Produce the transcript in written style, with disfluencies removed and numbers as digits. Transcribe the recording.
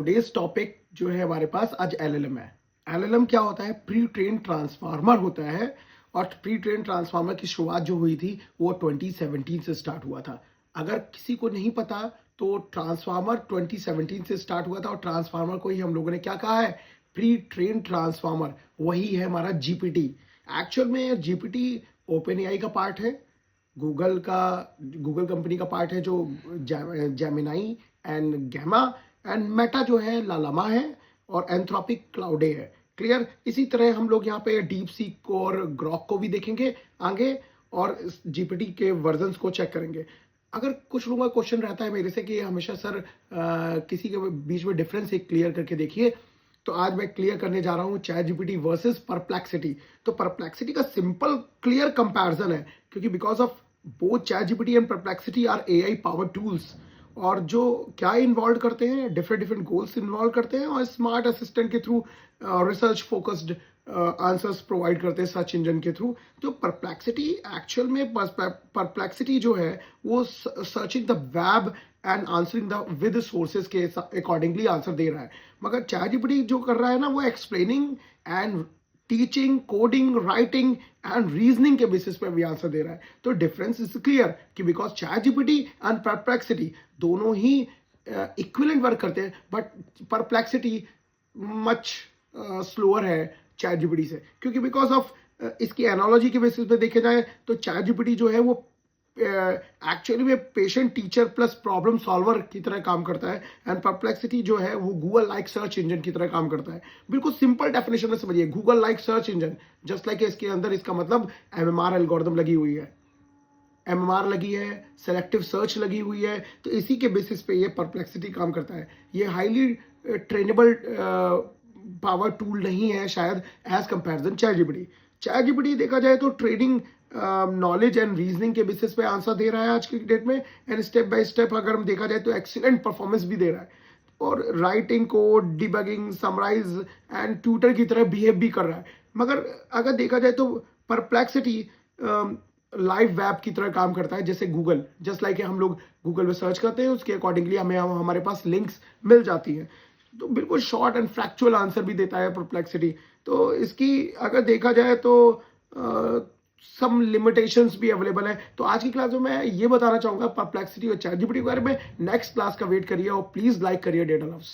Today's topic जो है हमारे पास आज एलएलएम है। एलएलएम क्या होता है? प्री ट्रेन ट्रांसफार्मर होता है। और प्री ट्रेन ट्रांसफार्मर की शुरुआत जो हुई थी वो 2017 से स्टार्ट हुआ था। अगर किसी को नहीं पता तो ट्रांसफार्मर 2017 से स्टार्ट हुआ था और ट्रांसफार्मर को ही हम लोगों ने क्या कहा है? Pre train transformer. वही है हमारा जीपीटी। एक्चुअल में जीपीटी ओपन एआई का पार्ट है, गूगल कंपनी का पार्ट है जो Gemini and Gemma, and Meta जो है लालामा है, और एंथ्रोपिक क्लाउडे है। क्लियर? इसी तरह हम लोग यहाँ पे डीप सीक को और ग्रॉक को भी देखेंगे आगे, और जीपीटी के वर्जन्स को चेक करेंगे। अगर कुछ लोगों का क्वेश्चन रहता है मेरे से कि हमेशा सर किसी के बीच में डिफरेंस एक क्लियर करके देखिए, तो आज मैं क्लियर करने जा रहा हूँ चैट जीपीटी वर्सेस परप्लेक्सिटी। तो परप्लेक्सिटी का सिंपल क्लियर कंपैरिजन है, क्योंकि because of both chat GPT and Perplexity are AI power tools, और जो क्या इन्वॉल्व करते हैं, डिफरेंट डिफरेंट गोल्स इन्वॉल्व करते हैं, और स्मार्ट असिस्टेंट के through research focused answers provide करते हैं सर्च इंजन के थ्रू। तो परप्लेक्सिटी एक्चुअल में परप्लेक्सिटी जो है वो searching the web and answering the with sources के अकॉर्डिंगली आंसर दे रहा है। मगर चैट जीपीटी जो कर रहा है ना, वो explaining and teaching, coding, writing and reasoning के बेसिस पे भी आंसर दे रहा है। तो डिफरेंस इज क्लियर कि because chat GPT and perplexity दोनों ही इक्विवेलेंट वर्क करते हैं, बट परप्लेक्सिटी मच स्लोअर है चैट जीपीटी से, क्योंकि बिकॉज ऑफ इसकी एनालॉजी के बेसिस पे देखे जाए तो चैट जीपीटी जो है वो एक्चुअली में patient teacher plus problem solver की तरह काम करता है, एंड परप्लेक्सिटी जो है वो गूगल लाइक सर्च इंजन की तरह काम करता है। बिल्कुल सिंपल डेफिनेशन में समझिए, Google like search engine, just like इसके अंदर इसका मतलब एमएमआर एल्गोरिथम लगी हुई है, एमएमआर लगी है, सेलेक्टिव सर्च लगी हुई है। तो इसी के बेसिस पे ये परप्लेक्सिटी काम करता है। ये हाईली ट्रेनेबल पावर टूल नहीं है शायद as comparison chat GPT. Chat GPT देखा जाए तो ट्रेडिंग नॉलेज एंड रीजनिंग के बेसिस पे आंसर दे रहा है आज की डेट में, एंड स्टेप बाय स्टेप अगर हम देखा जाए तो एक्सीलेंट परफॉर्मेंस भी दे रहा है, और writing code, debugging, summarise and tutor की तरह बिहेव भी कर रहा है। मगर अगर देखा जाए तो परप्लेक्सिटी लाइव वेब की तरह काम करता है, जैसे गूगल, जस्ट लाइक हम लोग गूगल में सर्च करते हैं उसके अकॉर्डिंगली हमें हमारे पास लिंक्स मिल जाती हैं। तो बिल्कुल शॉर्ट एंड फैक्चुअल आंसर भी देता है परप्लेक्सिटी। तो इसकी अगर देखा जाए तो सम लिमिटेशंस भी अवेलेबल है। तो आज की क्लास में मैं ये बताना चाहूंगा परप्लेक्सिटी और चैट जीपीटी के बारे में। नेक्स्ट क्लास का वेट करिए और प्लीज लाइक करिए डेटा लव्स।